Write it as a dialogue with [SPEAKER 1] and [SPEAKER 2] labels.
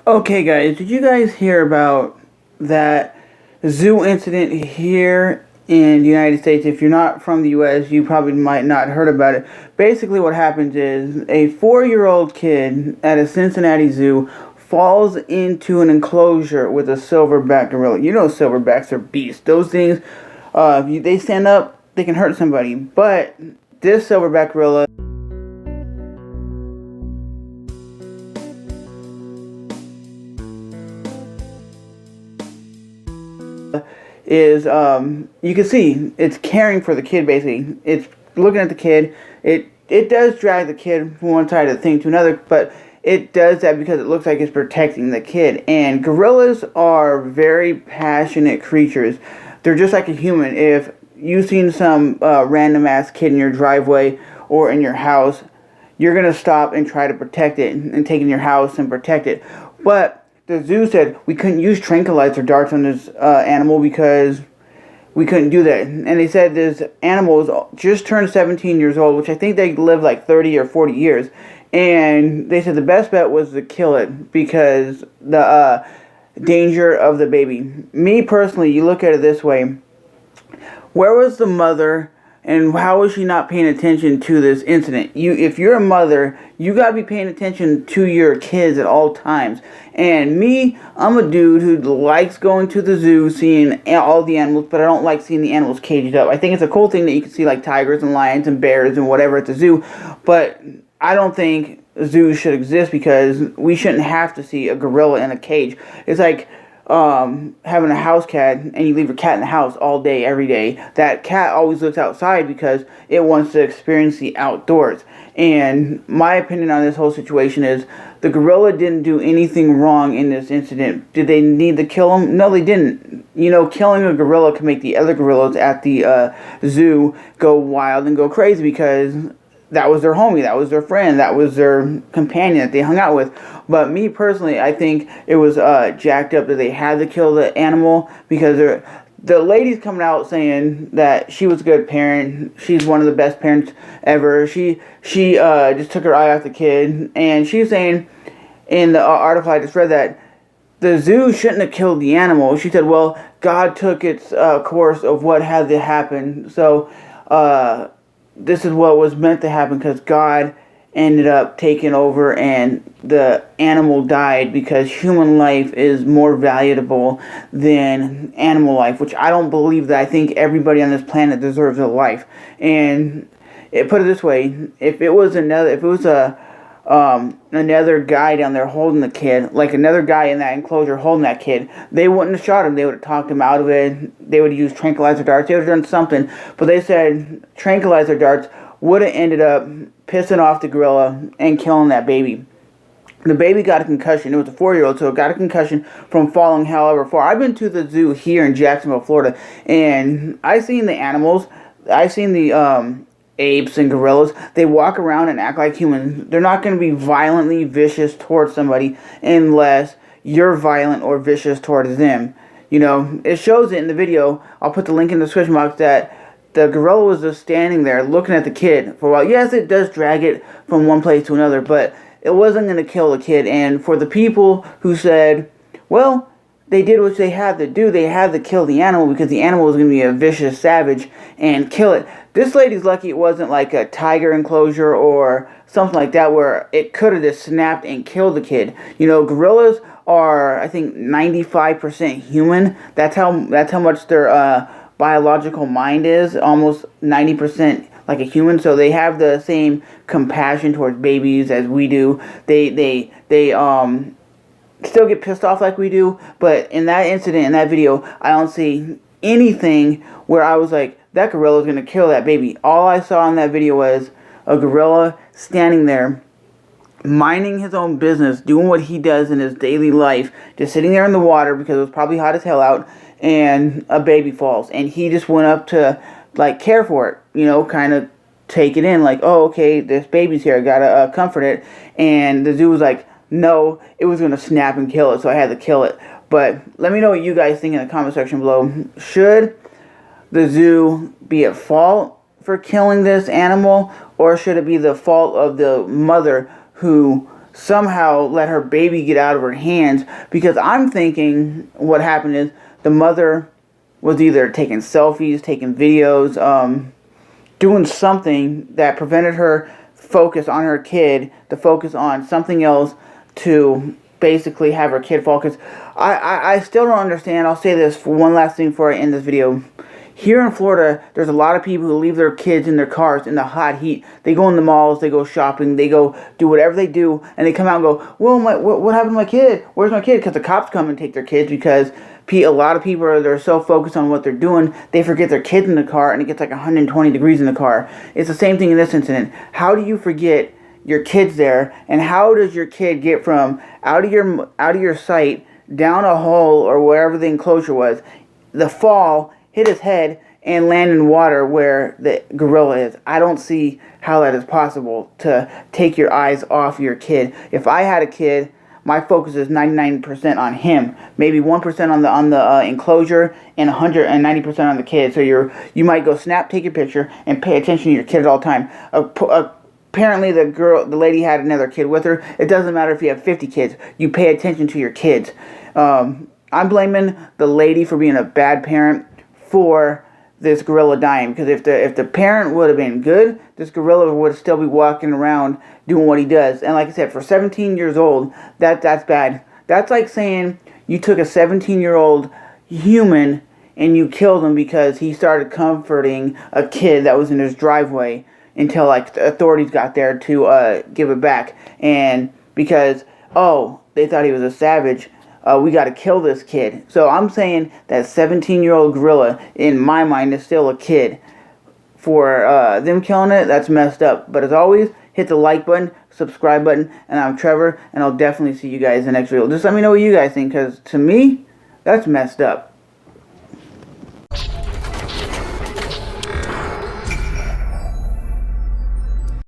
[SPEAKER 1] Okay, guys, did you guys hear about that zoo incident here in the United States? If you're not from the U.S., you probably might not heard about it. Basically, what happens is a 4-year-old kid at a Cincinnati zoo falls into an enclosure with a silverback gorilla. You know, silverbacks are beasts. Those things, if they stand up, they can hurt somebody. But this silverback gorilla is you can see it's caring for the kid. Basically, it's looking at the kid. It does drag the kid from one side of the thing to another, but it does that because it looks like it's protecting the kid. And gorillas are very passionate creatures. They're just like a human. If you've seen some random ass kid in your driveway or in your house, you're gonna stop and try to protect it and take it in your house and protect it. But the zoo said we couldn't use tranquilizer darts on this animal because we couldn't do that. And they said this animal was just turned 17 years old, which I think they live like 30 or 40 years. And they said the best bet was to kill it because the danger of the baby. Me personally, you look at it this way. Where was the mother, and how was she not paying attention to this incident? If you're a mother, you gotta be paying attention to your kids at all times. And me, I'm a dude who likes going to the zoo, seeing all the animals, but I don't like seeing the animals caged up. I think it's a cool thing that you can see like tigers and lions and bears and whatever at the zoo, but I don't think zoos should exist because we shouldn't have to see a gorilla in a cage. It's like having a house cat and you leave your cat in the house all day, every day. That cat always looks outside because it wants to experience the outdoors. And my opinion on this whole situation is the gorilla didn't do anything wrong in this incident. Did they need to kill him? No, they didn't. You know, killing a gorilla can make the other gorillas at the zoo go wild and go crazy because that was their homie, that was their friend, that was their companion that they hung out with. But me personally, I think it was jacked up that they had to kill the animal because the lady's coming out saying that she was a good parent. She's one of the best parents ever. She just took her eye off the kid, and she's saying in the article I just read that the zoo shouldn't have killed the animal. She said, well, God took its course of what had to happen, so this is what was meant to happen because God ended up taking over and the animal died because human life is more valuable than animal life, which I don't believe that. I think everybody on this planet deserves a life. And put it this way, if it was another guy down there holding the kid, like another guy in that enclosure holding that kid, they wouldn't have shot him. They would have talked him out of it. They would have used tranquilizer darts. They would have done something. But they said tranquilizer darts would have ended up pissing off the gorilla and killing that baby. The baby got a concussion. It was a 4-year-old, so it got a concussion from falling however far. I've been to the zoo here in Jacksonville, Florida, and I've seen the animals. I've seen the apes and gorillas. They walk around and act like humans. They're not going to be violently vicious towards somebody unless you're violent or vicious towards them. You know, it shows it in the video. I'll put the link in the description box that the gorilla was just standing there looking at the kid for a while. Yes, it does drag it from one place to another, but it wasn't going to kill the kid. And for the people who said, well, they did what they had to do. They had to kill the animal because the animal was going to be a vicious savage and kill it. This lady's lucky it wasn't like a tiger enclosure or something like that where it could have just snapped and killed the kid. You know, gorillas are, I think, 95% human. That's how much their biological mind is, almost 90% like a human. So they have the same compassion towards babies as we do. They still get pissed off like we do, but in that incident, in that video, I don't see anything where I was like, that gorilla is going to kill that baby. All I saw in that video was a gorilla standing there, minding his own business, doing what he does in his daily life, just sitting there in the water because it was probably hot as hell out, and a baby falls. And he just went up to, like, care for it, you know, kind of take it in, like, oh, okay, this baby's here, I gotta comfort it. And the zoo was like, no, it was going to snap and kill it, so I had to kill it. But let me know what you guys think in the comment section below. Should the zoo be at fault for killing this animal, or should it be the fault of the mother who somehow let her baby get out of her hands, because I'm thinking what happened is the mother was either taking selfies, taking videos, doing something that prevented her focus on her kid, to focus on something else, to basically have her kid focus. I still don't understand. I'll say this for one last thing before I end this video. Here in Florida, there's a lot of people who leave their kids in their cars in the hot heat. They go in the malls, they go shopping, they go do whatever they do, and they come out and go, well, what happened to my kid? Where's my kid? Because the cops come and take their kids, because a lot of people they're so focused on what they're doing, they forget their kids in the car, and it gets like 120 degrees in the car. It's the same thing in this incident. How do you forget your kids there, and how does your kid get from out of your sight down a hole or wherever the enclosure was, the fall, hit his head, and land in water where the gorilla is? I don't see how that is possible, to take your eyes off your kid. If I had a kid, my focus is 99% on him, maybe 1% on the enclosure, and 190% on the kid. So you might go snap, take your picture, and pay attention to your kid at all time. Apparently the lady had another kid with her. It doesn't matter if you have 50 kids. You pay attention to your kids. I'm blaming the lady for being a bad parent for this gorilla dying, because if the parent would have been good, this gorilla would still be walking around doing what he does. And like I said, for 17 years old, that's bad. That's like saying you took a 17-year-old human and you killed him because he started comforting a kid that was in his driveway until like the authorities got there to give it back. And because they thought he was a savage, we got to kill this kid. So I'm saying that 17-year-old gorilla, in my mind, is still a kid. For them killing it, that's messed up. But as always, hit the like button, subscribe button, and I'm Trevor, and I'll definitely see you guys in the next video. Just let me know what you guys think, because to me, that's messed up.